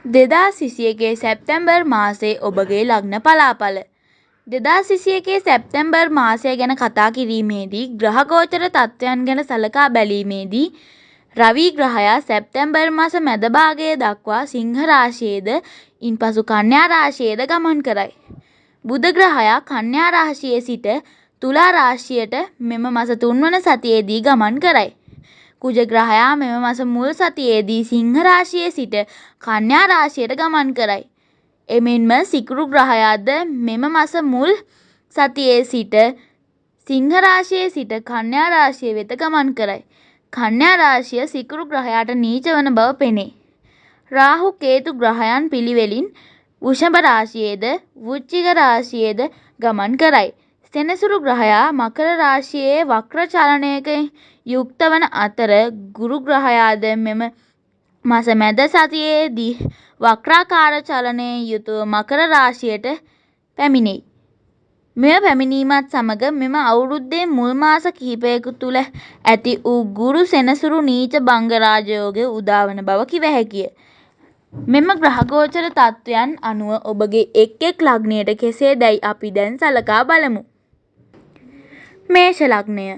2021 සැප්තැම්බර් මාසයේ ඔබගේ ලග්න පලාඵල. 2021 සැප්තැම්බර් මාසය ගැන කතා කිරීමේදී ග්‍රහ ගෝචර තත්ත්වයන් ගැන සලකා බැලීමේදී රවි ග්‍රහයා සැප්තැම්බර් මාස මැද භාගය දක්වා සිංහ රාශියේද ඉන්පසු කන්‍යා රාශියේද ගමන් කරයි. බුධ ග්‍රහයා කන්‍යා රාශියේ සිට තුලා රාශියට මෙම මාස 3 වන සතියේදී ගමන් කරයි. කුජ ග්‍රහයා මෙම මාස මුල් සතියේදී සිංහ රාශියේ සිට කන්‍යා රාශියට ගමන් කරයි. එමෙන්ම සිකුරු ග්‍රහයාද මෙම මාස මුල් සතියේ සිට සිංහ රාශියේ සිට කන්‍යා රාශිය වෙත ගමන් කරයි. කන්‍යා රාශිය සිකුරු ග්‍රහයාට නීච වන බව පෙනේ. රාහු කේතු ග්‍රහයන් පිළිවෙලින් වෘෂභ රාශියේද වෘශ්චික රාශියේද ගමන් කරයි. සෙනසුරු ග්‍රහයා මකර රාශියේ වක්‍ර චලනයක යුක්ත වන අතර ගුරු ග්‍රහයාද මෙම මාස මැද සතියේදී වක්‍රාකාර චලනයෙන් යුතුව මකර රාශියට පැමිණෙයි. මෙම පැමිණීමත් සමග මෙම අවුරුද්දේ මුල් මාස කිහිපයක තුළ ඇති වූ ගුරු සෙනසුරු නීච භංග රාජයෝගය උදාවන බව කිව හැකිය. මෙම ග්‍රහගෝචර තත්ත්වයන් අනුව ඔබගේ එක් එක් ලග්නයට කෙසේදැයි අපි දැන් සලකා බලමු. මේෂ ලග්නය.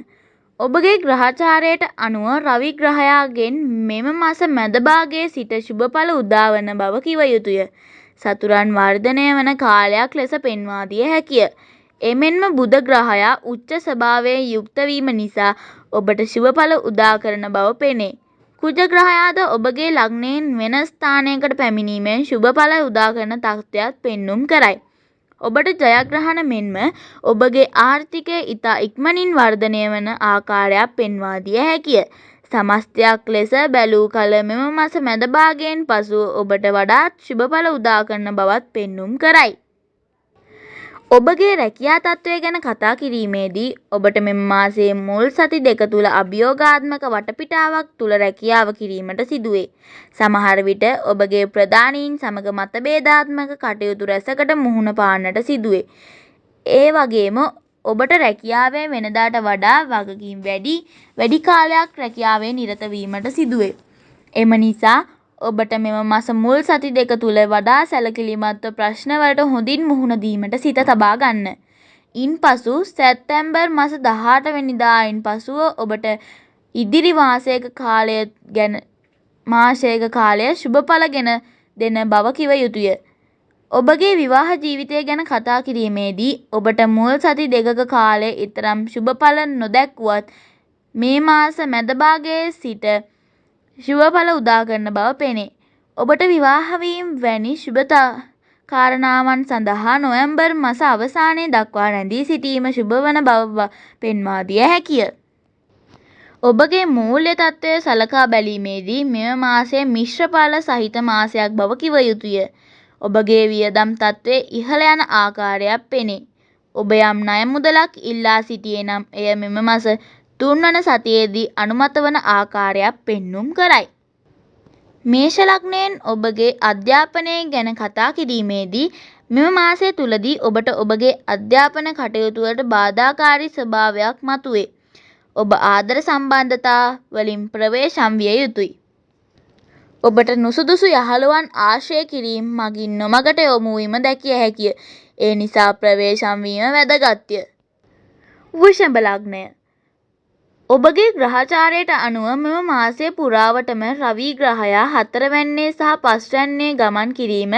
ඔබගේ ග්‍රහචාරයට අනුව රවි ග්‍රහයාගෙන් මෙම මාස මැද භාගයේ සිට ශුභඵල උදාවන බව කිව යුතුය. සතුරන් වර්ධනය වන කාලයක් ලෙස පෙන්වා දිය හැකිය. එමෙන්ම බුධ ග්‍රහයා උච්ච ස්වභාවයෙන් යුක්ත වීම නිසා ඔබට ශුභඵල උදා කරන බව පෙනේ. කුජ ග්‍රහයාද ඔබගේ ලග්නයෙන් වෙන ස්ථානයකට පැමිණීමෙන් ශුභඵල උදා කරන තත්ත්වයක් පෙන්නුම් කරයි. ඔබට ජයග්‍රහණ මෙන්ම ඔබගේ ආර්ථිකය ඉතා ඉක්මනින් වර්ධනය වන ආකාරයක් පෙන්වා දිය හැකිය. සමස්තයක් ලෙස බැලූ කල මෙම මාස මැද භාගයෙන් පසුව ඔබට වඩාත් ශුභඵල උදා කරන බවත් පෙන්නුම් කරයි. ඔබගේ රැකියා තත්ත්වය ගැන කතා කිරීමේදී ඔබට මෙම මාසයේ මුල් සති දෙක තුළ අභියෝගාත්මක වටපිටාවක් තුළ රැකියාව කිරීමට සිදුවේ. සමහර විට ඔබගේ ප්‍රධානීන් සමග මතභේදාත්මක කටයුතු රැසකට මුහුණ පාන්නට සිදුවේ. ඒ වගේම ඔබට රැකියාවේ වෙනදාට වඩා වගකීම් වැඩි කාලයක් රැකියාවේ නිරත වීමට සිදුවේ. එම නිසා ඔබට මෙම මාස මුල් සති දෙක තුළ වඩා සැලකිලිමත්ව ප්‍රශ්නවලට හොඳින් මුහුණ දීමට සිත තබා ගන්න. ඉන්පසු සැප්තැම්බර් මාස 18 වෙනිදායින් පසුව ඔබට ඉදිරි මාසයක කාලය ශුභඵල ගෙන දෙන බව කිව යුතුය. ඔබගේ විවාහ ජීවිතය ගැන කතා කිරීමේදී ඔබට මුල් සති දෙකක කාලය ඊතරම් ශුභඵල නොදැක්වුවත් මේ මාස මැද භාගයේ සිට ශුභඵල උදා කරන බව පෙනේ. ඔබට විවාහ වීම වැනි ශුභ කාරණාවන් සඳහා නොවැම්බර් මාස අවසානය දක්වා රැඳී සිටීම ශුභ වන බව පෙන්වා දිය හැකිය. ඔබගේ මූල්‍ය තත්ත්වය සලකා බැලීමේදී මෙම මාසය මිශ්‍ර ඵල සහිත මාසයක් බව කිව යුතුය. ඔබගේ වියදම් තත්ත්වය ඉහළ යන ආකාරයක් පෙනේ. ඔබ යම් ණය මුදලක් ඉල්ලා සිටියේ නම් එය මෙම මාස 3 වන සතියේදී අනුමත වන ආකාරයක් පෙන්නුම් කරයි. මේෂ ලග්නයෙන් ඔබගේ අධ්‍යාපනය ගැන කතා කිරීමේදී මෙම මාසය තුලදී ඔබට ඔබගේ අධ්‍යාපන කටයුතු වලට බාධාකාරී ස්වභාවයක් මතුවේ. ඔබ ආදර සම්බන්ධතා වලින් ප්‍රවේශම් විය යුතුයි. ඔබට නුසුදුසු යහළුවන් ආශ්‍රය කිරීම මගින් නොමගට යොමු වීම දැකිය හැකිය. ඒ නිසා ප්‍රවේශම් වීම වැදගත්ය. වෘෂභ ලග්නය. ඔබගේ ග්‍රහචාරයට අනුව මෙම මාසය පුරාවටම රවි ග්‍රහයා 4 වැන්නේ සහ 5 වැන්නේ ගමන් කිරීම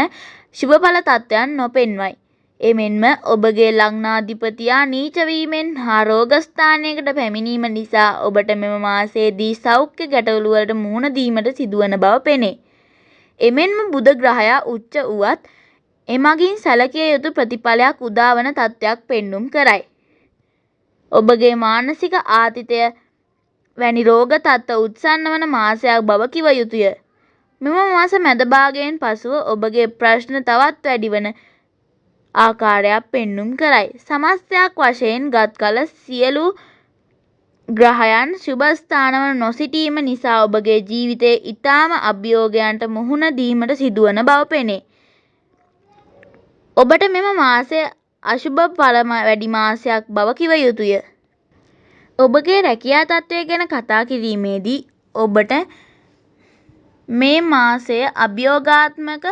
ශුභඵල තත්ත්වයන් නොපෙන්වයි. එමෙන්ම ඔබගේ ලග්නාධිපතියා නීච වීමෙන් හා රෝග ස්ථානයකට පැමිණීම නිසා ඔබට මෙම මාසයේදී සෞඛ්‍ය ගැටලු වලට මුහුණ දීමට සිදුවන බව පෙනේ. එමෙන්ම බුධ ග්‍රහයා උච්ච වුවත් එමගින් සැලකිය යුතු ප්‍රතිඵලයක් උදාවන තත්ත්වයක් පෙන්නුම් කරයි. ඔබගේ මානසික ආතතිය වැනි රෝග තත්ත්ව උත්සන්න වන මාසයක් බව කිව යුතුය. මෙම මාස මැද භාගයෙන් පසුව ඔබගේ ප්‍රශ්න තවත් වැඩි වන ආකාරයක් පෙන්නුම් කරයි. සමස්තයක් වශයෙන් ගත් කල සියලු ග්‍රහයන් ශුභ ස්ථානවල නොසිටීම නිසා ඔබගේ ජීවිතයේ ඊටාම අභියෝගයන්ට මුහුණ දීමට සිදුවන බව පෙනේ. ඔබට මෙම මාසය අශුභ ඵල වැඩි මාසයක් බව කිව යුතුය. ඔබගේ රැකියා තත්ත්වය ගැන කතා කිරීමේදී ඔබට මේ මාසය අභියෝගාත්මක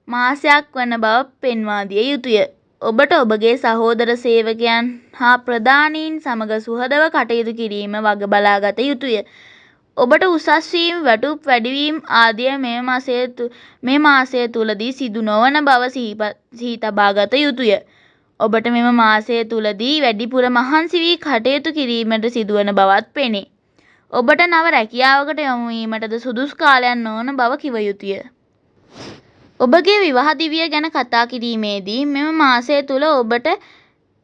මාසයක් වන බව පෙන්වා දිය යුතුය. ඔබට ඔබගේ සහෝදර සේවකයන් හා ප්‍රධානීන් සමග සුහදව කටයුතු කිරීම වග බලාගත යුතුය. ඔබට උසස් වීම, වැටුප් වැඩිවීම ආදිය මේ මාසය තුලදී සිදු නොවන බව සිහි තබා ගත යුතුය. ඔබට මෙම මාසය තුලදී වැඩිපුර මහන්සි වී කටයුතු කිරීමට සිදුවන බවත් පෙනේ. ඔබට නව රැකියාවකට යොමු වීමටද සුදුසු කාලයක් නොවන බව කිව යුතුය. ඔබගේ විවාහ දිවිය ගැන කතා කිරීමේදී මෙම මාසය තුල ඔබට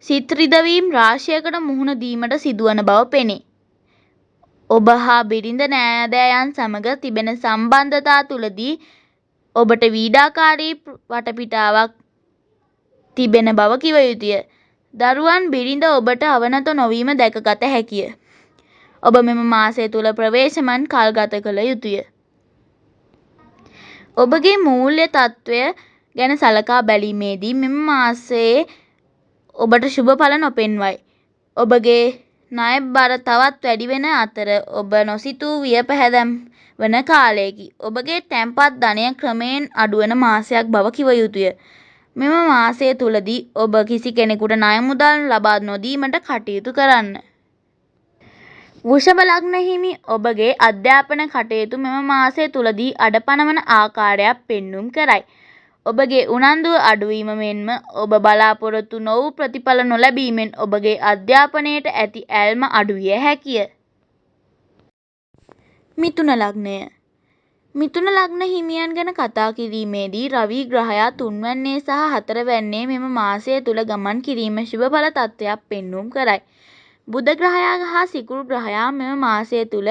සිත් රිදවීම් රාශියකට මුහුණ දීමට සිදුවන බව පෙනේ. ඔබ හා බිරිඳ නෑදෑයන් සමග තිබෙන සම්බන්ධතා තුලදී ඔබට පීඩාකාරී වටපිටාවක් තිබෙන බව කිව යුතුය. දරුවන් බිරිඳ ඔබට අවනත නොවීම දැකගත හැකිය. ඔබ මෙම මාසය තුල ප්‍රවේශමෙන් කල් ගත කළ යුතුය. ඔබගේ මූල්‍ය තත්ත්වය ගැන සලකා බැලීමේදී මෙම මාසයේ ඔබට ශුභ ඵල නොපෙන්වයි. ඔබගේ ණය බර තවත් වැඩි වෙන අතර ඔබ නොසිතූ වියපැහැදම් වන කාලයකි. ඔබගේ තැන්පත් ධනය ක්‍රමයෙන් අඩුවන මාසයක් බව කිව යුතුය. මෙම මාසය තුලදී ඔබ කිසි කෙනෙකුට ණය මුදල් ලබා නොදීමට කටයුතු කරන්න. වෘෂභ ලග්න හිමි ඔබගේ අධ්‍යාපන කටයුතු මෙම මාසය තුලදී අඩපණවන ආකාරයක් පෙන්නුම් කරයි. ඔබගේ උනන්දුව අඩුවීම මෙන්ම ඔබ බලාපොරොත්තු නොවූ ප්‍රතිඵල නොලැබීමෙන් ඔබගේ අධ්‍යාපනයට ඇති ඇල්ම අඩු විය හැකිය. මිථුන ලග්නය. මිථුන ලග්න හිමියන් ගැන කතා කිරීමේදී රවි ග්‍රහයා 3 වැන්නේ සහ 4 වැන්නේ මෙම මාසය තුල ගමන් කිරීම ශුභඵල තත්ත්වයක් පෙන්නුම් කරයි. බුධ ග්‍රහයා හා සිකුරු ග්‍රහයා මෙම මාසය තුල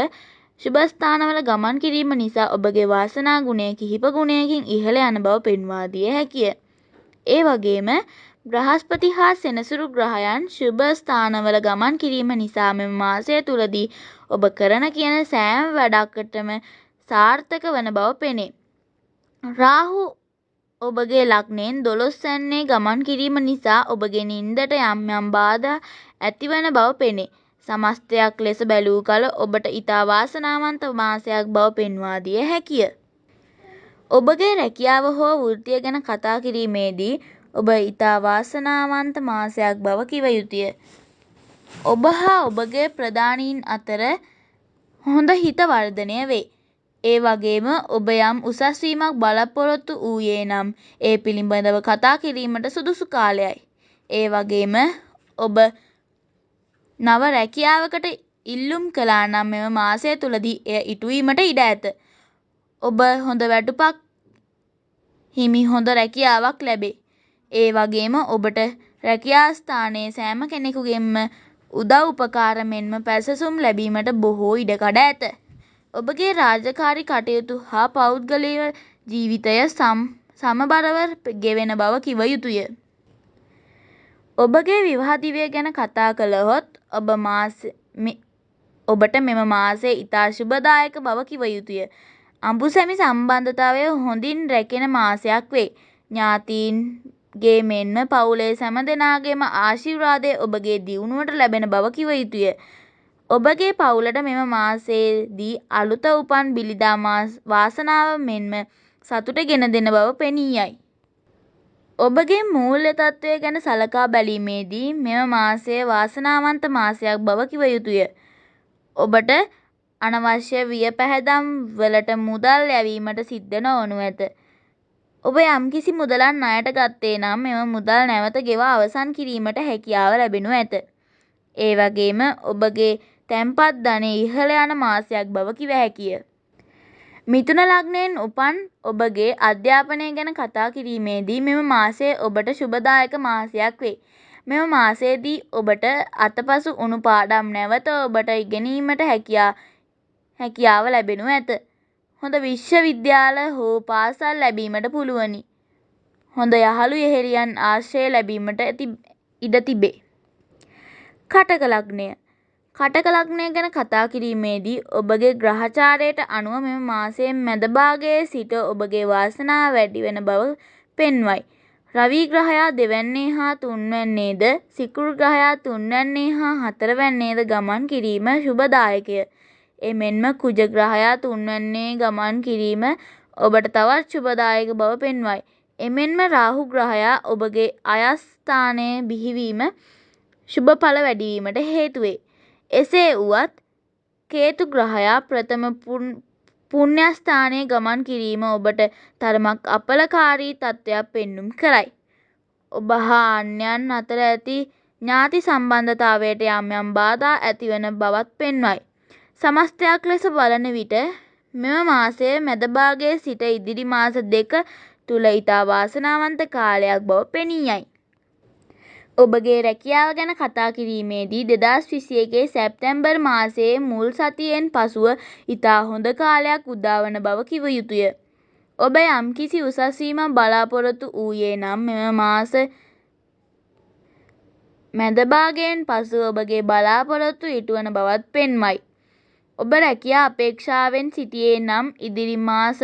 ශුභ ස්ථානවල ගමන් කිරීම නිසා ඔබගේ වාසනා ගුණය කිහිප ගුණයකින් ඉහළ යන බව පෙන්වා දිය හැකිය. ඒ වගේම බ්‍රහස්පති හා සෙනසුරු ග්‍රහයන් ශුභ ස්ථානවල ගමන් කිරීම නිසා මෙම මාසය තුලදී ඔබ කරන කියන සෑම වැඩකටම සාර්ථක වන බව පෙනේ. රාහු ඔබගේ ලග්නයෙන් 12 වැන්නේ ගමන් කිරීම නිසා ඔබගේ නින්දට යම් බාධා ඇතිවන බව පෙනේ. සමස්තයක් ලෙස බැලූ කල ඔබට ඉතා වාසනාවන්ත මාසයක් බව පෙන්වා දිය හැකිය. ඔබගේ රැකියාව හෝ වෘත්තිය ගැන කතා කිරීමේදී ඔබ ඉතා වාසනාවන්ත මාසයක් බව කිව යුතුය. ඔබ හා ඔබගේ ප්‍රධානීන් අතර හොඳ හිත වර්ධනය වේ. ඒ වගේම ඔබ යම් උසස් වීමක් බලාපොරොත්තු වූයේ නම් ඒ පිළිබඳව කතා කිරීමට සුදුසු කාලයයි. ඒ වගේම ඔබ නව රැකියාවකට ඉල්ලුම් කළා නම් මෙම මාසය තුලදී එය ඉටුවීමට ඉඩ ඇත. ඔබ හොඳ වැටුපක් හිමි හොඳ රැකියාවක් ලැබේ. ඒ වගේම ඔබට රැකියා ස්ථානයේ සෑම කෙනෙකුගෙන්ම උදව් උපකාර මෙන්ම පැසසුම් ලැබීමට බොහෝ ඉඩකඩ ඇත. ඔබගේ රාජකාරී කටයුතු හා පෞද්ගලික ජීවිතය සමබරව ගෙවෙන බව කිව යුතුය. ඔබගේ විවාහ දිවිය ගැන කතා කළහොත් ඔබට මෙම මාසය ඉතා ශුභදායක බව කිව යුතුය. අඹුසැමි සම්බන්ධතාවය හොඳින් රැකෙන මාසයක් වේ. ඥාතීන්ගේ මෙන්ම පවුලේ සැම දෙනාගේම ආශිර්වාදය ඔබගේ දියුණුවට ලැබෙන බව කිව යුතුය. ඔබගේ පවුලට මෙම මාසයේදී අලුත උපන් බිලිදා වාසනාව මෙන්ම සතුට ගෙන දෙන බව පෙනී යයි. ඔබගේ මූල්‍ය තත්ත්වය ගැන සලකා බැලීමේදී මෙම මාසය වාසනාවන්ත මාසයක් බව කිව යුතුය. ඔබට අනවශ්‍ය වියපැහැදම් වලට මුදල් යැවීමට සිද්ධ නොවනු ඇත. ඔබ යම්කිසි මුදලක් ණයට ගත්තේ නම් මෙම මුදල් නැවත ගෙවා අවසන් කිරීමට හැකියාව ලැබෙනු ඇත. ඒ වගේම ඔබගේ තැන්පත් ධනය ඉහළ යන මාසයක් බව කිව හැකිය. මිථුන ලග්නයෙන් උපන් ඔබගේ අධ්‍යාපනය ගැන කතා කිරීමේදී මෙම මාසය ඔබට ශුභදායක මාසයක් වේ. මෙම මාසයේදී ඔබට අතපසු උණු පාඩම් නැවත ඔබට ඉගෙනීමට හැකියාව ලැබෙනු ඇත. හොඳ විශ්වවිද්‍යාල හෝ පාසල් ලැබීමට පුළුවනි. හොඳ යහළු යෙහෙළියන් ආශ්‍රය ලැබීමට ඉඩ තිබේ. කටක ලග්නය. කටක ලග්නය ගැන කතා කිරීමේදී ඔබගේ ග්‍රහචාරයට අනුව මෙම මාසයේ මැද භාගයේ සිට ඔබගේ වාසනාව වැඩි වෙන බව පෙන්වයි. රවි ග්‍රහයා 2 වැන්නේ හා 3 වැන්නේද සිකුරු ග්‍රහයා 3 වැන්නේ හා 4 වැන්නේද ගමන් කිරීම ශුභදායකය. එමෙන්ම කුජ ග්‍රහයා තුන්වැන්නේ ගමන් කිරීම ඔබට තවත් ශුභදායක බව පෙන්වයි. එමෙන්ම රාහු ග්‍රහයා ඔබගේ අයස්ථානයේ බිහිවීම ශුභඵල වැඩිවීමට හේතු වේ. එසේ වුවත් කේතු ග්‍රහයා ප්‍රථම පුණ්‍යස්ථානයේ ගමන් කිරීම ඔබට තරමක් අපලකාරී තත්ත්වයක් පෙන්නුම් කරයි. ඔබ හා අන්‍යයන් අතර ඇති ඥාති සම්බන්ධතාවයට යම් යම් බාධා ඇතිවන බවත් පෙන්වයි. සමස්තයක් ලෙස බලන විට මෙම මාසයේ මැද භාගයේ සිට ඉදිරි මාස 2 තුල ඉතා වාසනාවන්ත කාලයක් බව පෙනී යයි. ඔබගේ රැකියාව ගැන කතා කිරීමේදී 2021 සැප්තැම්බර් මාසයේ මුල් සතියෙන් පසුව ඉතා හොඳ කාලයක් උදාවන බව කිව යුතුය. ඔබ යම්කිසි උසස් වීමක් බලාපොරොත්තු වූයේ නම් මෙම මාස මැද භාගයෙන් පසු ඔබගේ බලාපොරොත්තු ඉටුවන බවත් පෙන්වයි. ඔබ රැකියා අපේක්ෂාවෙන් සිටියේ නම් ඉදිරි මාස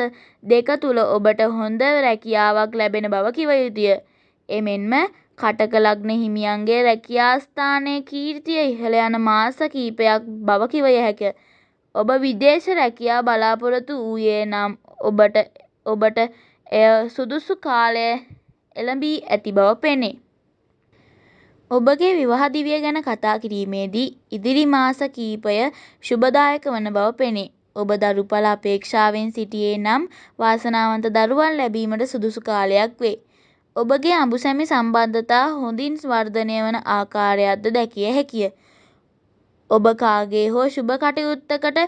2 තුල ඔබට හොඳ රැකියාවක් ලැබෙන බව කිව යුතුය. එමෙන්ම කටක ලග්න හිමියන්ගේ රැකියා ස්ථානයේ කීර්තිය ඉහළ යන මාස කිහිපයක් බව කිව හැකිය. ඔබ විදේශ රැකියා බලාපොරොත්තු වූයේ නම් ඔබට එය සුදුසු කාලය එළඹී ඇති බව පෙනේ. ඔබගේ විවාහ දිවිය ගැන කතා කිරීමේදී ඉදිරි මාස කිහිපය ශුභදායක වන බව පෙනේ. ඔබ දරුඵල අපේක්ෂාවෙන් සිටියේ නම් වාසනාවන්ත දරුවන් ලැබීමට සුදුසු කාලයක් වේ. ඔබගේ අඹුසැමි සම්බන්ධතා හොඳින් වර්ධනය වන ආකාරයක්ද දැකිය හැකිය. ඔබ කාගේ හෝ ශුභ කටයුත්තකට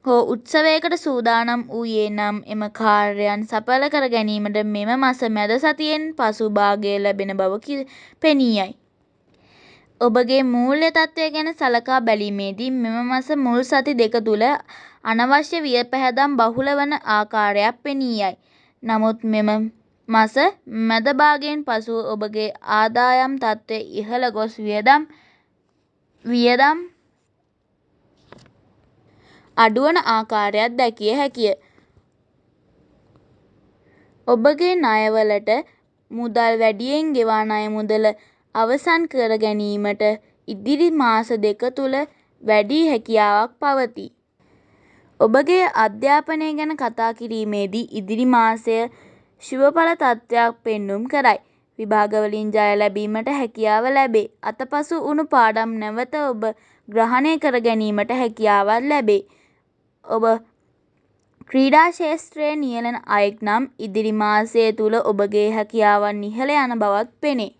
හෝ උත්සවයකට සූදානම් වූයේ නම් එම කාර්යයන් සඵල කර ගැනීමට මෙම මාස මැද සතියෙන් පසු භාගය ලැබෙන බව පෙනී යයි. ඔබගේ මූල්‍ය තත්ත්වය ගැන සලකා බැලීමේදී මෙම මාස මුල් සති 2 තුල අනවශ්‍ය වියපැහැදම් බහුල වන ආකාරයක් පෙනී යයි. නමුත් මෙම මාස මැද භාගයෙන් පසු ඔබගේ ආදායම් තත්ත්වය ඉහළ ගොස් වියදම් අඩුවන ආකාරයක් දැකිය හැකිය. ඔබගේ ණයවලට මුදල් වැඩියෙන් ගෙවා ණය මුදල අවසන් කර ගැනීමට ඉදිරි මාස 2 තුල වැඩි හැකියාවක් පවතී. ඔබගේ අධ්‍යාපනය ගැන කතා කිරීමේදී ඉදිරි මාසය ශුභඵල තත්ත්වයක් පෙන්නුම් කරයි. විභාගවලින් ජය ලැබීමට හැකියාව ලැබේ. අතපසු වුණු පාඩම් නැවත ඔබ ග්‍රහණය කර ගැනීමට හැකියාවක් ලැබේ. ඔබ ක්‍රීඩා ක්ෂේත්‍රයේ නියැලෙන අයෙක් නම් ඉදිරි මාසය තුල ඔබගේ හැකියාවන් ඉහළ යන බවත් පෙනේ.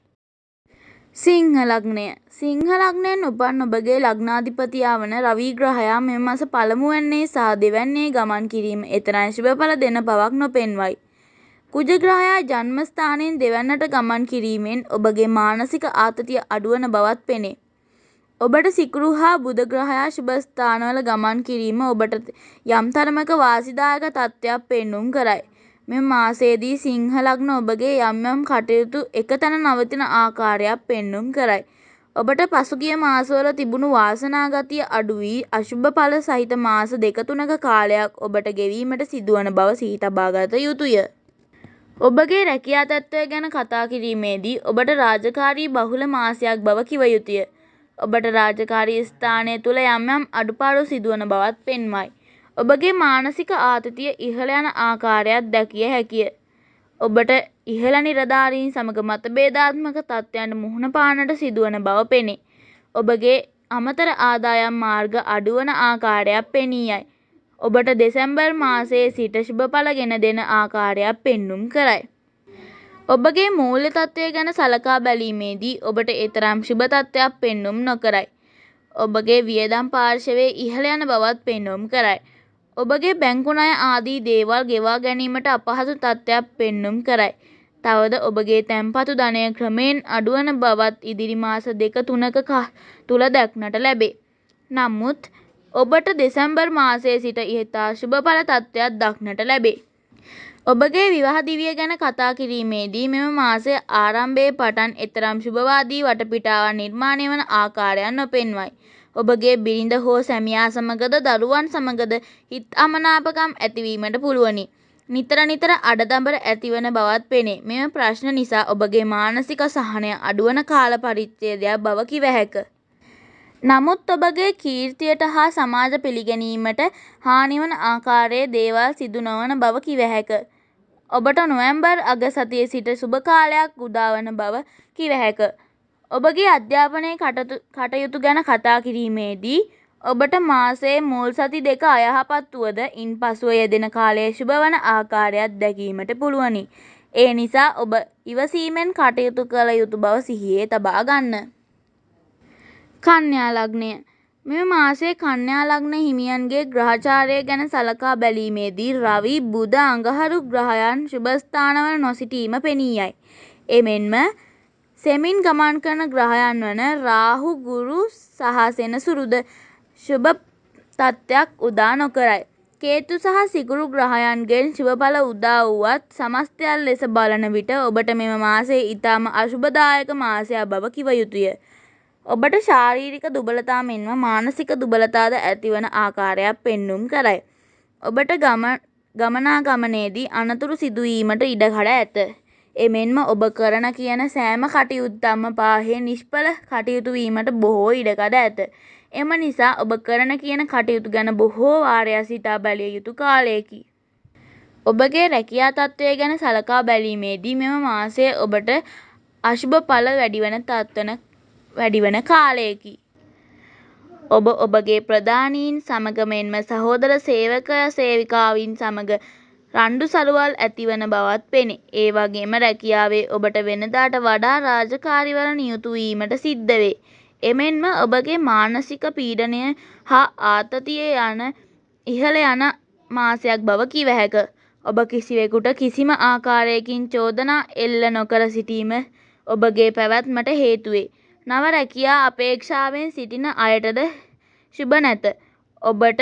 සිංහ ලග්නය. සිංහ ලග්නයෙන් උපන් ඔබගේ ලග්නාධිපතියා වන රවි ග්‍රහයා මෙම මාස පළමුවැන්නේ සහ දෙවැන්නේ ගමන් කිරීම එතරම් ශුභඵල දෙන බවක් නොපෙන්වයි. කුජ ග්‍රහයා ජන්ම ස්ථානයෙන් දෙවැන්නට ගමන් කිරීමෙන් ඔබගේ මානසික ආතතිය අඩුවන බවත් පෙනේ. ඔබට සිකුරු හා බුධ ග්‍රහයා ශුභ ස්ථානවල ගමන් කිරීම ඔබට යම් තරමක වාසිදායක තත්ත්වයක් පෙන්නුම් කරයි. මෙම මාසයේදී සිංහ ලග්න ඔබගේ යම් යම් කටයුතු එකතැන නවතින ආකාරයක් පෙන්නුම් කරයි. ඔබට පසුගිය මාසවල තිබුණු වාසනා ගතිය අඩු වී අශුභ ඵල සහිත මාස 2-3ක කාලයක් ඔබට ගෙවීමට සිදුවන බව සිහි තබා ගත යුතුය. ඔබගේ රැකියා තත්ත්වය ගැන කතා කිරීමේදී ඔබට රාජකාරී බහුල මාසයක් බව කිව යුතුය. ඔබට රාජකාරී ස්ථානය තුල යම් යම් අඩුපාඩු සිදුවන බවත් පෙන්වයි. ඔබගේ මානසික ආතතිය ඉහළ යන ආකාරයක් දැකිය හැකිය. ඔබට ඉහළ නිලධාරීන් සමග මතභේදාත්මක තත්ත්වයන්ට මුහුණ පාන්නට සිදුවන බව පෙනේ. ඔබගේ අමතර ආදායම් මාර්ග අඩුවන ආකාරයක් පෙනී යයි. ඔබට දෙසැම්බර් මාසයේ සිට ශුභඵල ගෙන දෙන ආකාරයක් පෙන්නුම් කරයි. ඔබගේ මූල්‍ය තත්ත්වය ගැන සලකා බැලීමේදී ඔබට එතරම් ශුභ තත්ත්වයක් පෙන්නුම් නොකරයි. ඔබගේ වියදම් පාර්ශවයේ ඉහළ යන බවත් පෙන්නුම් කරයි. ඔබගේ බැංකු ණය ආදී දේවල් ගෙවා ගැනීමට අපහසු තත්ත්වයක් පෙන්නුම් කරයි. තවද ඔබගේ තැන්පතු ධනය ක්‍රමයෙන් අඩුවන බවත් ඉදිරි මාස 2-3ක තුල දක්නට ලැබේ. නමුත් ඔබට දෙසැම්බර් මාසයේ සිට ඉතා ශුභඵල තත්ත්වයක් දක්නට ලැබේ. ඔබගේ විවාහ දිවිය ගැන කතා කිරීමේදී මෙම මාසයේ ආරම්භයේ පටන් එතරම් ශුභවාදී වටපිටාවක් නිර්මාණය වන ආකාරයක් නොපෙන්වයි. ඔබගේ බිරිඳ හෝ සැමියා සමගද දරුවන් සමගද හිත් අමනාපකම් ඇතිවීමට පුළුවනි. නිතර අඩදබර ඇතිවන බවත් පෙනේ. මෙම ප්‍රශ්න නිසා ඔබගේ මානසික සහනය අඩුවන කාල පරිච්ඡේදයක් බව කිව හැක. නමුත් ඔබගේ කීර්තියට හා සමාජ පිළිගැනීමට හානිවන ආකාරයේ දේවල් සිදු නොවන බව කිව හැක. ඔබට නොවැම්බර් අග සතියේ සිට සුබ කාලයක් උදාවන බව කිව හැක. ඔබගේ අධ්‍යාපනයේ කටයුතු ගැන කතා කිරීමේදී ඔබට මාසයේ මුල් සති දෙක අයහපත් වුවද ඉන්පසුව යෙදෙන කාලය ශුභ වන ආකාරයක් දැකීමට පුළුවනි. ඒ නිසා ඔබ ඉවසීමෙන් කටයුතු කළ යුතු බව සිහියේ තබා ගන්න. කන්‍යා ලග්නය. මෙම මාසයේ කන්‍යා ලග්න හිමියන්ගේ ග්‍රහචාරය ගැන සලකා බැලීමේදී රවි, බුධ, අඟහරු ග්‍රහයන් ශුභස්ථානවල නොසිටීම පෙනී යයි. එමෙන්ම සෙමින් ගමන් කරන ග්‍රහයන් වන රාහු, ගුරු සහ සෙනසුරුද ශුභ තත්ත්වයක් උදා නොකරයි. කේතු සහ සිකුරු ග්‍රහයන්ගෙන් ශුභඵල උදා වුවත් සමස්තයක් ලෙස බලන විට ඔබට මෙම මාසය ඉතාම අශුභදායක මාසයක් බව කිව යුතුය. ඔබට ශාරීරික දුබලතා මෙන්ම මානසික දුබලතාද ඇතිවන ආකාරයක් පෙන්නුම් කරයි. ඔබට ගමනාගමනයේදී අනතුරු සිදුවීමට ඉඩකඩ ඇත. එමෙන්ම ඔබ කරන කියන සෑම කටයුත්තක්ම පාහේ නිෂ්ඵල කටයුතු වීමට බොහෝ ඉඩකඩ ඇත. එම නිසා ඔබ කරන කියන කටයුතු ගැන බොහෝ වාරයක් සිතා බැලිය යුතු කාලයකි. ඔබගේ රැකියා තත්ත්වය ගැන සලකා බැලීමේදී මෙම මාසය ඔබට අශුභ ඵල වැඩිවන කාලයකි. ඔබ ඔබගේ ප්‍රධානීන් සමග මෙන්ම සහෝදර සේවක සේවිකාවින් සමග රණ්ඩු සරුවල් ඇතිවන බවත් පෙනේ. ඒ වගේම රැකියාවේ ඔබට වෙනදාට වඩා රාජකාරිවල නියුතු වීමට සිද්ධ වේ. එමෙන්ම ඔබගේ මානසික පීඩනය හා ආතතිය ඉහළ යන මාසයක් බව කිව හැක. ඔබ කිසිවෙකුට කිසිම ආකාරයකින් චෝදනා එල්ල නොකර සිටීම ඔබගේ පැවැත්මට හේතු වේ. නව රැකියා අපේක්ෂාවෙන් සිටින අයටද ශුභ නැත. ඔබට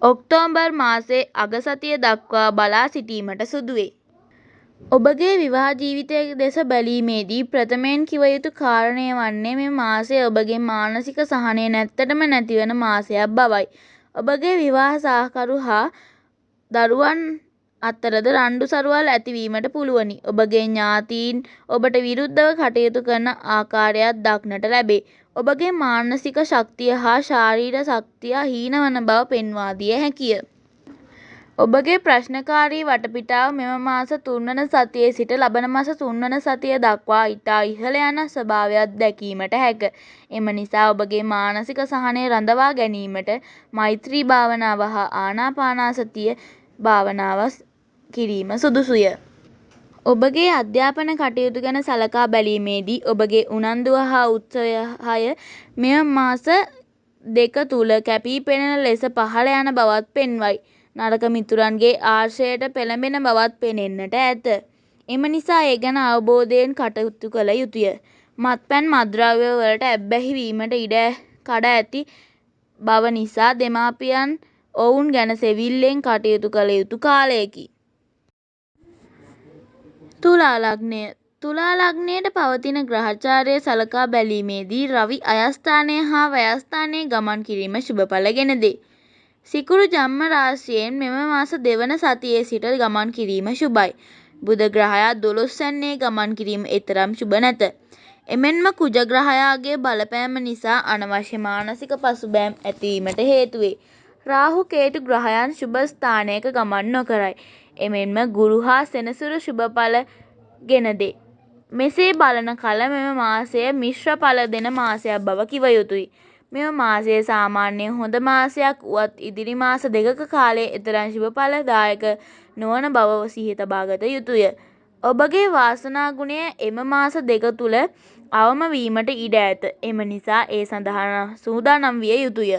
ඔක්තෝබර් මාසයේ අග සතිය දක්වා බලා සිටීමට සිදුවේ. ඔබගේ විවාහ ජීවිතය දෙස බැලීමේදී ප්‍රථමයෙන් කිව යුතු කාරණය වන්නේ මේ මාසය ඔබගේ මානසික සහනය නැත්තටම නැතිවන මාසයක් බවයි. ඔබගේ විවාහ සහකරු හා දරුවන් අතරද රණ්ඩු සරුවල් ඇතිවීමට පුළුවනි. ඔබගේ ඥාතීන් ඔබට විරුද්ධව කටයුතු කරන ආකාරයක් දක්නට ලැබේ. ඔබගේ මානසික ශක්තිය හා ශාරීරික ශක්තිය හීන වන බව පෙන්වා දිය හැකිය. ඔබගේ ප්‍රශ්නකාරී වටපිටාව මෙම මාස 3 වන සතියේ සිට ලබන මාස 3 වන සතිය දක්වා ඉතා ඉහළ යන ස්වභාවයක් දැකීමට හැක. එම නිසා ඔබගේ මානසික සහනය රඳවා ගැනීමට මෛත්‍රී භාවනාව හා ආනාපානසතිය භාවනාව කිරීම සුදුසුය. ඔබගේ අධ්‍යාපන කටයුතු ගැන සලකා බැලීමේදී ඔබගේ උනන්දුව හා උත්සාහය මෙම මාස දෙක තුළ කැපී පෙනෙන ලෙස පහළ යන බවත් පෙන්වයි. නරක මිතුරන්ගේ ආශ්‍රයයට පෙළඹෙන බවත් පෙනෙන්නට ඇත. එම නිසා ඒ ගැන අවබෝධයෙන් කටයුතු කළ යුතුය. මත්පැන් මත්ද්‍රව්‍ය වලට ඇබ්බැහි වීමට ඉඩ කඩ ඇති බව නිසා දෙමාපියන් ඔවුන් ගැන සෙවිල්ලෙන් කටයුතු කළ යුතු කාලයකි. තුලා ලග්නය. තුලා ලග්නයට පවතින ග්‍රහචාරය සලකා බැලීමේදී රවි අයස්ථානය හා වයස්ථානයේ ගමන් කිරීම ශුභඵල ගෙන දේ. සිකුරු ජන්ම රාශියෙන් මෙම මාස දෙවන සතියේ සිට ගමන් කිරීම ශුභයි. බුධ ග්‍රහයා 12 වැන්නේ ගමන් කිරීම එතරම් ශුභ නැත. එමෙන්ම කුජ ග්‍රහයාගේ බලපෑම නිසා අනවශ්‍ය මානසික පසුබෑම් ඇතිවීමට හේතු වේ. රාහු කේතු ග්‍රහයන් ශුභ ස්ථානයක ගමන් නොකරයි. එමෙන්ම ගුරු හා සෙනසුරු ශුභඵල ගෙන දේ. මෙසේ බලන කල මෙම මාසය මිශ්‍ර ඵල දෙන මාසයක් බව කිව යුතුයි. මෙම මාසය සාමාන්‍යයෙන් හොඳ මාසයක් වුවත් ඉදිරි මාස දෙකක කාලය එතරම් ශුභඵලදායක නොවන බව සිහි තබාගත යුතුය. ඔබගේ වාසනා ගුණය එම මාස දෙක තුළ අවම වීමට ඉඩ ඇත. එම නිසා ඒ සඳහා සූදානම් විය යුතුය.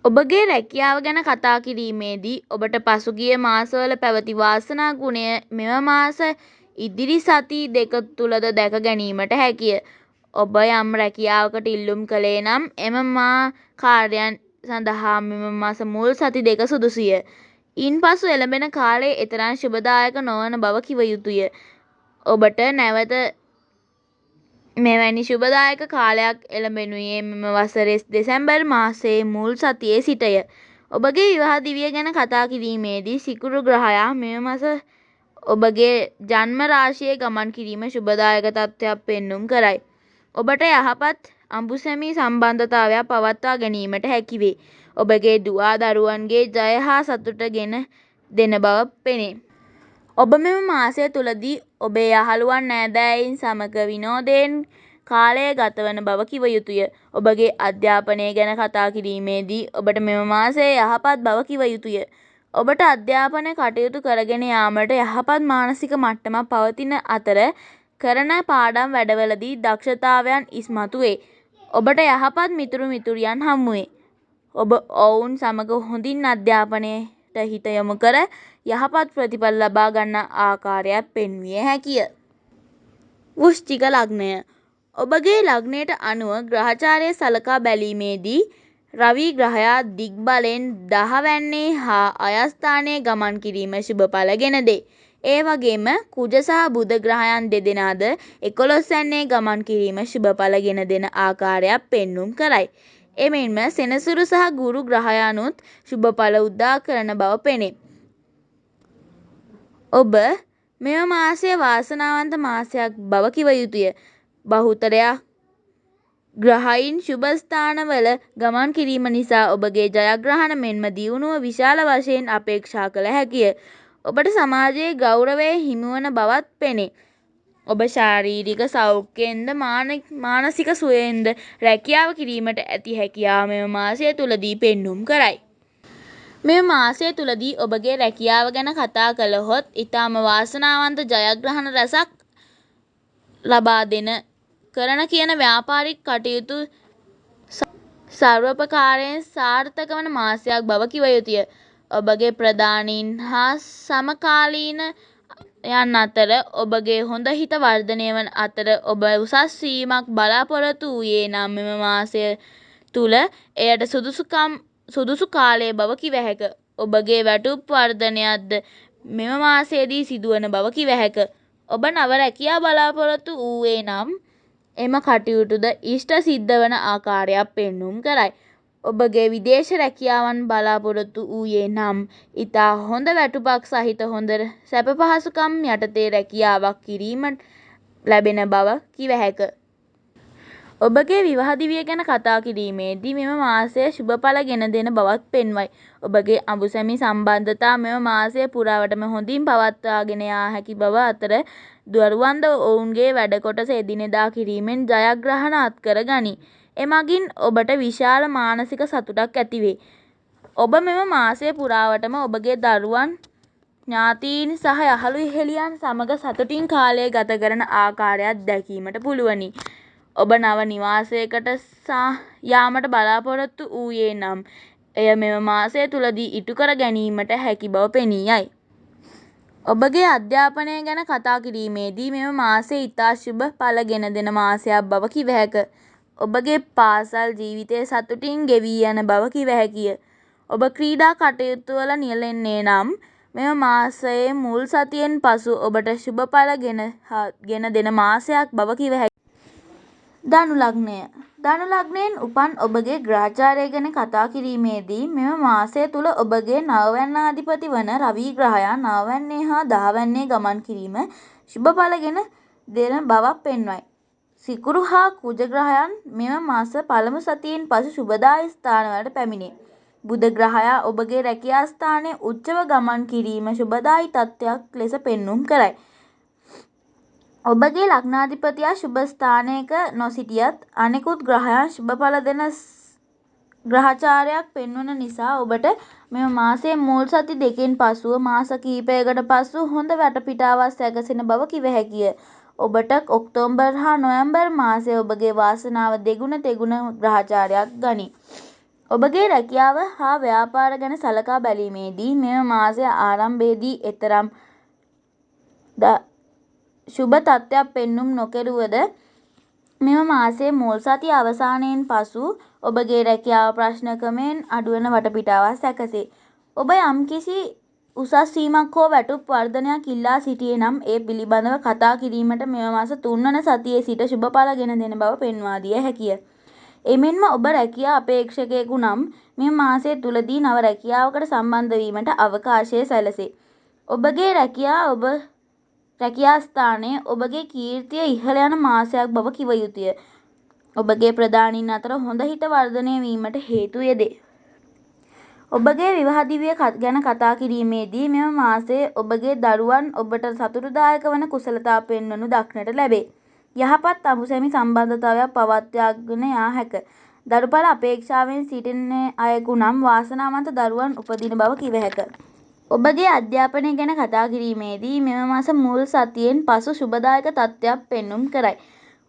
ඔබගේ රැකියාව ගැන කතා කිරීමේදී ඔබට පසුගිය මාසවල පැවති වාසනා ගුණය මෙම මාස ඉදිරි සති දෙක තුළද දැක ගැනීමට හැකිය. ඔබ යම් රැකියාවකට ඉල්ලුම් කළේ නම් එම කාර්යයන් සඳහා මෙම මාස මුල් සති දෙක සුදුසුය. ඉන්පසු එළඹෙන කාලය එතරම් ශුභදායක නොවන බව කිව යුතුය. ඔබට නැවත මෙවැනි ශුභදායක කාලයක් එළඹෙනුයේ මෙම වසරේ දෙසැම්බර් මාසයේ මුල් සතියේ සිටය. ඔබගේ විවාහ දිවිය ගැන කතා කිරීමේදී සිකුරු ග්‍රහයා මෙම මාස ඔබගේ ජන්ම රාශියේ ගමන් කිරීම ශුභදායක තත්ත්වයක් පෙන්නුම් කරයි. ඔබට යහපත් අඹුසැමි සම්බන්ධතාවයක් පවත්වා ගැනීමට හැකි වේ. ඔබගේ දුවා දරුවන්ගේ ජය හා සතුට ගෙන දෙන බව පෙනේ. ඔබ මෙම මාසය තුළදී ඔබේ යහළුවන් නෑදෑයින් සමග විනෝදයෙන් කාලය ගතවන බව කිව යුතුය. ඔබගේ අධ්‍යාපනය ගැන කතා කිරීමේදී ඔබට මෙම මාසය යහපත් බව කිව යුතුය. ඔබට අධ්‍යාපන කටයුතු කරගෙන යාමට යහපත් මානසික මට්ටමක් පවතින අතර කරන පාඩම් වැඩවලදී දක්ෂතාවයන් ඉස්මතු වේ. ඔබට යහපත් මිතුරු මිතුරියන් හමු වේ. ඔබ ඔවුන් සමග හොඳින් අධ්‍යාපනයට හිත යොමු කර යහපත් ප්‍රතිඵල ලබා ගන්නා ආකාරයක් පෙන්විය හැකිය. වෘශ්චික ලග්නය. ඔබගේ ලග්නයට අනුව ග්‍රහචාරය සලකා බැලීමේදී රවි ග්‍රහයා දිග්බලයෙන් 10 වැන්නේ හා අයස්ථානයේ ගමන් කිරීම ශුභඵල ගෙන දෙයි. ඒ වගේම කුජ සහ බුධ ග්‍රහයන් දෙදෙනාද 11 වැන්නේ ගමන් කිරීම ශුභඵල ගෙන දෙන ආකාරයක් පෙන්눔 කරයි. එමෙන්ම සෙනසුරු සහ ගුරු ග්‍රහයනුත් ශුභඵල උදා කරන බව පෙනේ. ඔබ මෙම මාසය වාසනාවන්ත මාසයක් බව කිව යුතුය. බහුතරයක් ග්‍රහයින් ශුභ ස්ථානවල ගමන් කිරීම නිසා ඔබගේ ජයග්‍රහණ මෙන්ම දියුණුව විශාල වශයෙන් අපේක්ෂා කළ හැකිය. ඔබට සමාජයේ ගෞරවය හිමිවන බවත් පෙනේ. ඔබ ශාරීරික සෞඛ්‍යයෙන්ද මානසික සුවයෙන්ද රැකියාව කිරීමට ඇති හැකියාව මෙම මාසය තුළදී පෙන්눔 කරයි. මෙම මාසය තුළදී ඔබගේ රැකියාව ගැන කතා කළහොත් ඉතාම වාසනාවන්ත ජයග්‍රහණ රැසක් ලබා දෙන කරන කියන ව්‍යාපාරික කටයුතු සර්වපකාරයෙන් සාර්ථක වන මාසයක් බව කිව යුතුය. ඔබගේ ප්‍රධානීන් හා සමකාලීනයන් අතර ඔබගේ හොඳ හිත වර්ධනය වන අතර ඔබ උසස් වීමක් බලාපොරොත්තු වූයේ නම් මෙම මාසය තුළ එයට සුදුසු කාලය බව කිව හැක. ඔබගේ වැටුප් වර්ධනයක්ද මෙම මාසයේදී සිදුවන බව කිව හැක. ඔබ නව රැකියා බලාපොරොත්තු වූයේ නම් එම කටයුතුද ඉෂ්ට සිද්ධ වන ආකාරයක් පෙන්눔 කරයි. ඔබගේ විදේශ රැකියාවන් බලාපොරොත්තු වූයේ නම් ඉතා හොඳ වැටුපක් සහිත හොඳ සැප පහසුකම් යටතේ රැකියාවක් කිරීමට ලැබෙන බව කිව හැක. ඔබගේ විවාහ දිවිය ගැන කතා කිරීමේදී මෙම මාසය ශුභඵල ගෙන දෙන බවත් පෙන්වයි. ඔබගේ අඹුසැමි සම්බන්ධතා මෙම මාසය පුරාවටම හොඳින් පවත්වාගෙන යා හැකි බව අතර දරුවන්ද ඔවුන්ගේ වැඩ කොටස එදිනෙදා කිරීමෙන් ජයග්‍රහණ අත්කර ගනී. එමගින් ඔබට විශාල මානසික සතුටක් ඇතිවේ. ඔබ මෙම මාසය පුරාවටම ඔබගේ දරුවන් ඥාතීන් සහ යහළු යෙහෙළියන් සමග සතුටින් කාලය ගත කරන ආකාරයක් දැකීමට පුළුවනි. ඔබ නව නිවාසයකට යාමට බලාපොරොත්තු වූයේ නම් එය මෙම මාසය තුළදී ඉටු කර ගැනීමට හැකි බව පෙනී යයි. ඔබගේ අධ්‍යාපනය ගැන කතා කිරීමේදී මෙම මාසය ඉතා ශුභ ඵල ගෙන දෙන මාසයක් බව කිව හැක. ඔබගේ පාසල් ජීවිතය සතුටින් ගෙවී යන බව කිව හැකිය. ඔබ ක්‍රීඩා කටයුතුවල නියැලෙන්නේ නම් මෙම මාසයේ මුල් සතියෙන් පසු ඔබට ශුභඵල ගෙන දෙන මාසයක් බව කිව හැකිය. ධනු ලග්නය. ධනු ලග්නයෙන් උපන් ඔබගේ ග්‍රහචාරය ගැන කතා කිරීමේදී මෙම මාසය තුළ ඔබගේ නවවැන්නාධිපති වන රවි ග්‍රහයා 9 වැන්නේ හා 10 වැන්නේ ගමන් කිරීම ශුභඵල ගෙන දෙන බවක් පෙන්වයි. සිකුරු හා කුජ ග්‍රහයන් මෙම මාස පළමු සතියෙන් පසු ශුභදායී ස්ථානවලට පැමිණේ. බුධ ග්‍රහයා ඔබගේ රැකියා ස්ථානයේ උච්චව ගමන් කිරීම ශුභදායී තත්ත්වයක් ලෙස පෙන්눔 කරයි. ඔබගේ ලග්නාධිපතියා ශුභ ස්ථානයක නොසිටියත් අනෙකුත් ග්‍රහයන් ශුභඵල දෙන ග්‍රහචාරයක් පෙන්වන නිසා ඔබට මෙම මාසයේ මුල් සති දෙකෙන් පසුව මාස කිහිපයකට පසු හොඳ වටපිටාවක් සැකසෙන බව කිව හැකිය. ඔබට ඔක්තෝබර් හා නොවැම්බර් මාසය ඔබගේ වාසනාව දෙගුණ තෙගුණ ග්‍රහචාරයක් ගනී. ඔබගේ රැකියාව හා ව්‍යාපාර ගැන සලකා බැලීමේදී මෙම මාසය ආරම්භයේදී එතරම් ශුභ තත්ත්වයක් පෙන්눔 නොකෙරුවද මෙම මාසයේ මුල් සති අවසානයෙන් පසු ඔබගේ රැකියාව ප්‍රශ්න ක්‍රමයෙන් අඩුවන වටපිටාවක් සැකසේ. ඔබ යම්කිසි උසස් වීමක් හෝ වැටුප් වර්ධනයක් ඉල්ලා සිටියේ නම් ඒ පිළිබඳව කතා කිරීමට මෙම මාස 3 වන සතියේ සිට ශුභඵල ගෙන දෙන බව පෙන්වා දිය හැකිය. එමෙන්ම ඔබ රැකියා අපේක්ෂකයෙකු නම් මේ මාසය තුළදී නව රැකියාවකට සම්බන්ධ වීමට අවකාශය සැලසේ. ඔබගේ රැකියා ස්ථානයේ ඔබගේ කීර්තිය ඉහළ යන මාසයක් බව කිව යුතුය. ඔබගේ ප්‍රධානීන් අතර හොඳ හිත වර්ධනය වීමට හේතු යෙදේ. ඔබගේ විවාහ දිවිය ගැන කතා කිරීමේදී මෙම මාසයේ ඔබගේ දරුවන් ඔබට සතුටුදායක වන කුසලතා පෙන්වනු දක්නට ලැබේ. යහපත් අඹුසැමි සම්බන්ධතාවයක් පවත්වාගෙන යා හැක. දරුඵල අපේක්ෂාවෙන් සිටින අයෙකු නම් වාසනාවන්ත දරුවන් උපදින බව කිව හැක. ඔබගේ අධ්‍යාපනය ගැන කතා කිරීමේදී මෙම මාස මුල් සතියෙන් පසු ශුභදායක තත්ත්වයක් පෙන්නුම් කරයි.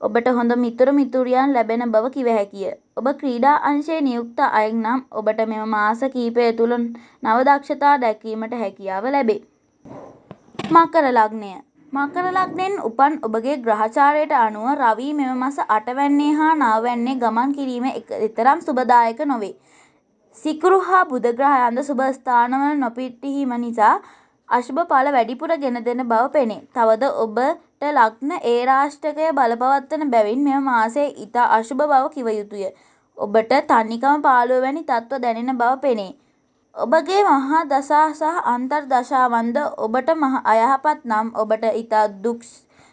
ඔබට හොඳ මිතුරු මිතුරියන් ලැබෙන බව කිව හැකිය. ඔබ ක්‍රීඩා අංශයේ නියුක්ත අයෙක් නම් ඔබට මෙම මාස කිහිපය තුළ නව දක්ෂතා දැක්වීමට හැකියාව ලැබේ. මකර ලග්නය. මකර ලග්නයෙන් උපන් ඔබගේ ග්‍රහචාරයට අනුව රවී මෙම මාස 8 වැන්නේ හා 9 වැන්නේ ගමන් කිරීම එතරම් සුබදායක නොවේ. සිකුරු හා බුධ ග්‍රහයන්ද සුබ ස්ථානවල නොපිහිටීම නිසා අශුභ ඵල වැඩිපුර ගෙන දෙන බව පෙනේ. තවද ඔබට ලග්න ඒරාෂ්ටකය බලපවත්වන බැවින් මෙම මාසය ඉතා අශුභ බව කිව යුතුය. ඔබට තනිකම පාළුව වැනි තත්ත්ව දැනෙන බව පෙනේ. ඔබගේ මහා දශා සහ අන්තර් දශාවන්ද ඔබට අයහපත් නම් ඔබට ඉතා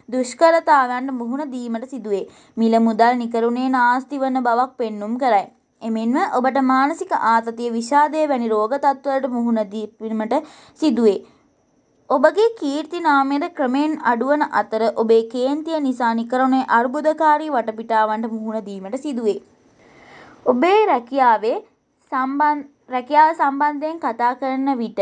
දුෂ්කරතාවයන්ට මුහුණ දීමට සිදුවේ. මිල මුදල් නිකරුණේ නාස්ති වන බවක් පෙන්නුම් කරයි. එමෙන්ම ඔබට මානසික ආතතිය විෂාදය වැනි රෝග තත්ත්වවලට මුහුණ දීමට සිදුවේ. ඔබගේ කීර්ති නාමයද ක්‍රමයෙන් අඩුවන අතර ඔබේ කේන්තිය නිසා නිකරුණේ අර්බුදකාරී වටපිටාවන්ට මුහුණ දීමට සිදුවේ. ඔබේ රැකියාව සම්බන්ධයෙන් කතා කරන විට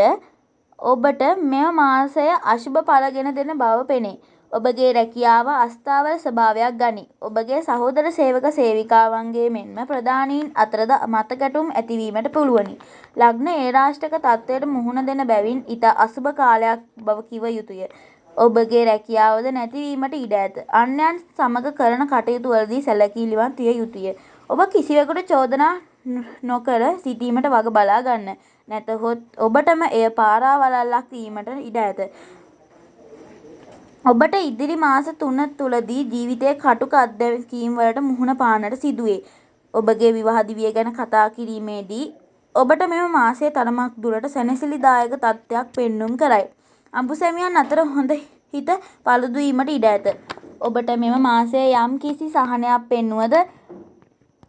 ඔබට මෙම මාසය අශුභ ඵල ගෙන දෙන බව පෙනේ. ඔබගේ රැකියාව අස්ථාවර ස්වභාවයක් ගනී. ඔබගේ සහෝදර සේවක සේවිකාවන්ගේ මෙන්ම ප්‍රධානීන් අතරද මතගැටුම් ඇතිවීමට පුළුවනි. ලග්න ඒරාෂ්ටක තත්ත්වයට මුහුණ දෙන බැවින් ඉතා අසුභ කාලයක් බව කිව යුතුය. ඔබගේ රැකියාවද නැතිවීමට ඉඩ ඇත. අන්‍යයන් සමග කරන කටයුතුවලදී සැලකිලිමත් විය යුතුය. ඔබ කිසිවෙකුට චෝදනා නොකර සිටීමට වග බලා ගන්න. නැතහොත් ඔබටම එය පාරාවලල්ලක් වීමට ඉඩ ඇත. ඔබට ඉදිරි මාස 3 තුළදී ජීවිතයේ කටුක අත්දැකීම් වලට මුහුණ පාන්නට සිදුවේ. ඔබගේ විවාහ දිවිය ගැන කතා කිරීමේදී ඔබට මෙම මාසය තරමක් දුරට සැනසිලිදායක තත්ත්වයක් පෙන්නුම් කරයි. අඹුසැමියන් අතර හොඳ හිත පළුදු වීමට ඉඩ ඇත. ඔබට මෙම මාසයේ යම් කිසි සහනයක් පෙන්වුවද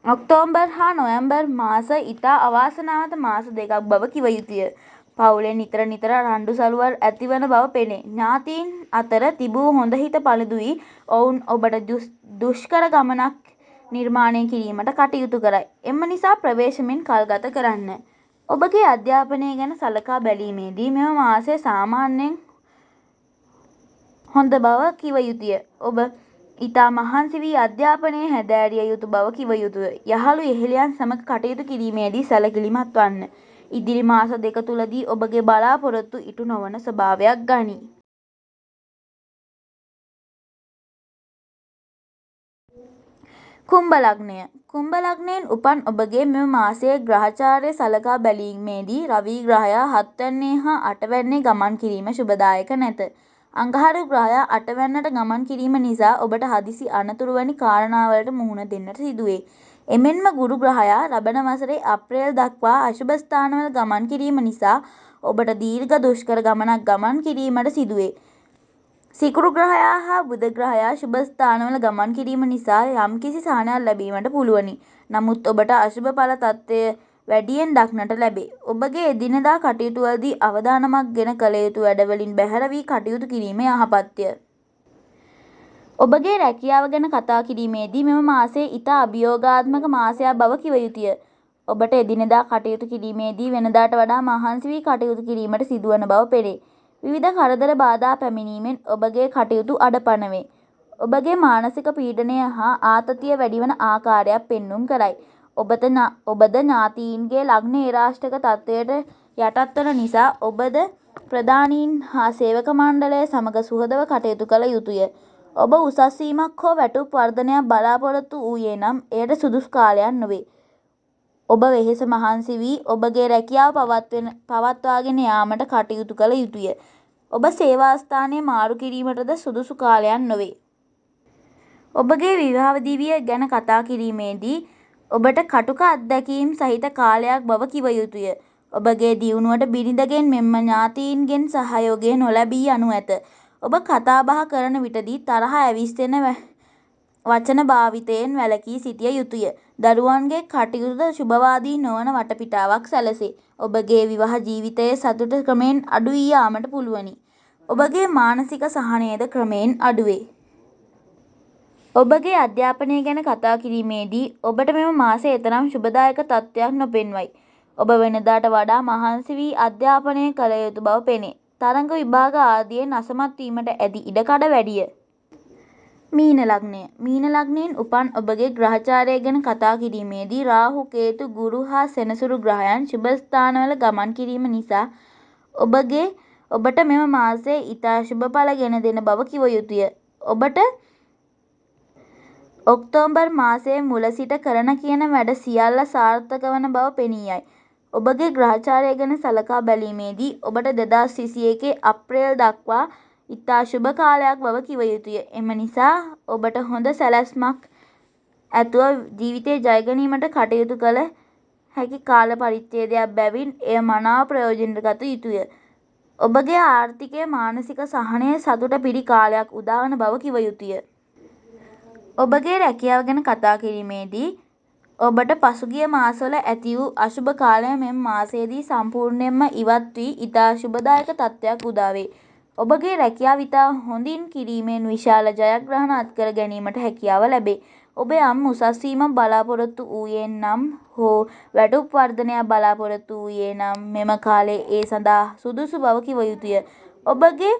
ඔක්තෝබර් හා නොවැම්බර් මාස ඉතා අවාසනාවන්ත මාස දෙකක් බව කිව යුතුය. පවුලේ නිතර රණ්ඩු සරුවල් ඇතිවන බව පෙනේ. ඥාතීන් අතර තිබූ හොඳ හිත පළුදු වී ඔවුන් ඔබට දුෂ්කර ගමනක් නිර්මාණය කිරීමට කටයුතු කරයි. එම නිසා ප්‍රවේශමෙන් කල් ගත කරන්න. ඔබගේ අධ්‍යාපනය ගැන සලකා බැලීමේදී මෙම මාසය සාමාන්‍යයෙන් හොඳ බව කිව යුතුය. ඔබ ඉතා මහන්සි වී අධ්‍යාපනයේ හැදෑරිය යුතු බව කිව යුතුය. යහළු යෙහෙළියන් සමග කටයුතු කිරීමේදී සැලකිලිමත් වන්න. ඉදිරි මාස දෙක තුළදී ඔබගේ බලාපොරොත්තු ඉටු නොවන ස්වභාවයක් ගනී. කුම්භ ලග්නය. කුම්භ ලග්නයෙන් උපන් ඔබගේ මෙම මාසයේ ග්‍රහචාරය සලකා බැලීමේදී රවී ග්‍රහයා 7 වැන්නේ හා 8 වැන්නේ ගමන් කිරීම ශුභදායක නැත. අඟහරු ග්‍රහයා 8 වැන්නට ගමන් කිරීම නිසා ඔබට හදිසි අනතුරු වැනි කාරණාවලට මුහුණ දෙන්නට සිදුවේ. එමෙන්ම ගුරු ග්‍රහයා ලබන වසරේ අප්‍රේල් දක්වා අශුභ ස්ථානවල ගමන් කිරීම නිසා ඔබට දීර්ඝ දුෂ්කර ගමනක් ගමන් කිරීමට සිදුවේ. සිකුරු ග්‍රහයා හා බුධ ග්‍රහයා ශුභ ස්ථානවල ගමන් කිරීම නිසා යම්කිසි සහනයක් ලැබීමට පුළුවනි. නමුත් ඔබට අශුභ ඵල තත්ත්වය වැඩියෙන් දක්නට ලැබේ. ඔබගේ එදිනෙදා කටයුතුවලදී අවධානමක් ගෙන කළ යුතු වැඩවලින් බැහැර වී කටයුතු කිරීම යහපත්ය. ඔබගේ රැකියාව ගැන කතා කිරීමේදී මෙම මාසය ඉතා අභියෝගාත්මක මාසයක් බව කිව යුතුය. ඔබට එදිනෙදා කටයුතු කිරීමේදී වෙනදාට වඩා මහන්සි වී කටයුතු කිරීමට සිදුවන බව පෙනේ. විවිධ කරදර බාධා පැමිණීමෙන් ඔබගේ කටයුතු අඩපණ වේ. ඔබගේ මානසික පීඩනය හා ආතතිය වැඩිවන ආකාරයක් පෙන්නුම් කරයි. ඔබද ඥාතීන්ගේ ලග්න ඒරාෂ්ටක තත්ත්වයට යටත්වන නිසා ඔබද ප්‍රධානීන් හා සේවක මණ්ඩලය සමග සුහදව කටයුතු කළ යුතුය. ඔබ උසස් වීමක් හෝ වැටුප් වර්ධනයක් බලාපොරොත්තු වූයේ නම් එයට සුදුසු කාලයක් නොවේ. ඔබ වෙහෙස මහන්සි වී ඔබගේ රැකියාව පවත්වාගෙන යාමට කටයුතු කළ යුතුය. ඔබ සේවා ස්ථානය මාරු කිරීමටද සුදුසු කාලයක් නොවේ. ඔබගේ විවාහ දිවිය ගැන කතා කිරීමේදී ඔබට කටුක අත්දැකීම් සහිත කාලයක් බව කිව යුතුය. ඔබගේ දියුණුවට බිරිඳගෙන් මෙන්ම ඥාතීන්ගෙන් සහයෝගය නොලැබී යනු ඇත. ඔබ කතා බහ කරන විටදී තරහ ඇවිස්සෙන වචන භාවිතයෙන් වැළකී සිටිය යුතුය. දරුවන්ගේ කටයුතු ශුභවාදී නොවන වටපිටාවක් සැලසේ. ඔබගේ විවාහ ජීවිතයේ සතුට ක්‍රමයෙන් අඩු වී යාමට පුළුවනි. ඔබගේ මානසික සහනයද ක්‍රමයෙන් අඩුවේ. ඔබගේ අධ්‍යාපනය ගැන කතා කිරීමේදී ඔබට මෙම මාසය එතරම් ශුභදායක තත්ත්වයක් නොපෙන්වයි. ඔබ වෙනදාට වඩා මහන්සි වී අධ්‍යාපනය කළ යුතු බව පෙනේ. තරඟ විභාග ආදියෙන් අසමත් වීමට ඇති ඉඩකඩ වැඩිය. මීන ලග්නය. මීන ලග්නයෙන් උපන් ඔබගේ ග්‍රහචාරය ගැන කතා කිරීමේදී රාහු, කේතු, ගුරු හා සෙනසුරු ග්‍රහයන් ශුභ ස්ථානවල ගමන් කිරීම නිසා ඔබට මෙම මාසය ඉතා ශුභ ඵල ගෙන දෙන බව කිව යුතුය. ඔබට ඔක්තෝබර් මාසයේ මුල සිට කරන කියන වැඩ සියල්ල සාර්ථක වන බව පෙනී යයි. ඔබගේ ග්‍රහචාරය ගැන සලකා බැලීමේදී ඔබට 2021 අප්‍රේල් දක්වා ඉතා ශුභ කාලයක් බව කිව යුතුය. එම නිසා ඔබට හොඳ සැලැස්මක් ඇතුව ජීවිතය ජය ගැනීමට කටයුතු කළ හැකි කාල පරිච්ඡේදයක් බැවින් එය මනාව ප්‍රයෝජනයට ගත යුතුය. ඔබගේ ආර්ථිකය මානසික සහනය සතුට පිරි කාලයක් උදාවන බව කිව යුතුය. ඔබගේ රැකියාව ගැන කතා කිරීමේදී ඔබට පසුගිය මාසවල ඇති වූ අශුභ කාලය මෙම මාසයේදී සම්පූර්ණයෙන්ම ඉවත් වී ඉතා ශුභදායක තත්ත්වයක් උදාවේ. ඔබගේ රැකියාව ඉතා හොඳින් කිරීමෙන් විශාල ජයග්‍රහණ අත්කර ගැනීමට හැකියාව ලැබේ. ඔබ යම් උසස් වීමක් බලාපොරොත්තු වූයේ නම් හෝ වැටුප් වර්ධනයක් බලාපොරොත්තු වූයේ නම් මෙම කාලය ඒ සඳහා සුදුසු බව කිව යුතුය. ඔබගේ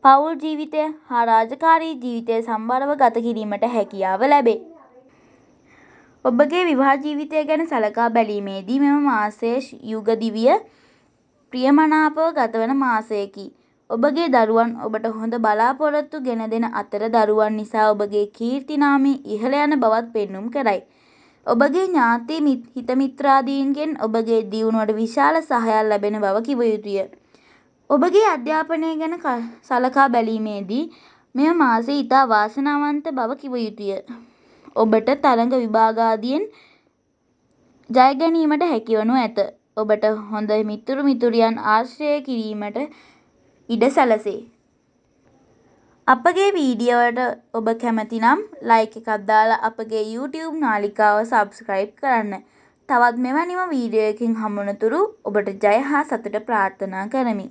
පවුල් ජීවිතය හා රාජකාරී ජීවිතය සමබරව ගත කිරීමට හැකියාව ලැබේ. ඔබගේ විවාහ ජීවිතය ගැන සලකා බැලීමේදී මෙම මාසයේ යුග දිවිය ප්‍රියමනාපව ගතවන මාසයකි. ඔබගේ දරුවන් ඔබට හොඳ බලාපොරොත්තු ගෙන දෙන අතර දරුවන් නිසා ඔබගේ කීර්ති නාමය ඉහළ යන බවත් පෙන්නුම් කරයි. ඔබගේ ඥාති හිතමිත්‍රාදීන්ගෙන් ඔබගේ දියුණුවට විශාල සහයක් ලැබෙන බව කිව යුතුය. ඔබගේ අධ්‍යාපනය ගැන සලකා බැලීමේදී මෙම මාසය ඉතා වාසනාවන්ත බව කිව යුතුය. ඔබට තරඟ විභාග ආදියෙන් ජය ගැනීමට හැකිවනු ඇත. ඔබට හොඳ මිතුරු මිතුරියන් ආශ්‍රය කිරීමට ඉඩ සැලසේ. අපගේ වීඩියෝවට ඔබ කැමති නම් ලයික් එකක් දාලා අපගේ YouTube නාලිකාව සබ්ස්ක්‍රයිබ් කරන්න. තවත් මෙවැනිම වීඩියෝ එකකින් හමුවනතුරු ඔබට ජය හා සතුට ප්‍රාර්ථනා කරමි.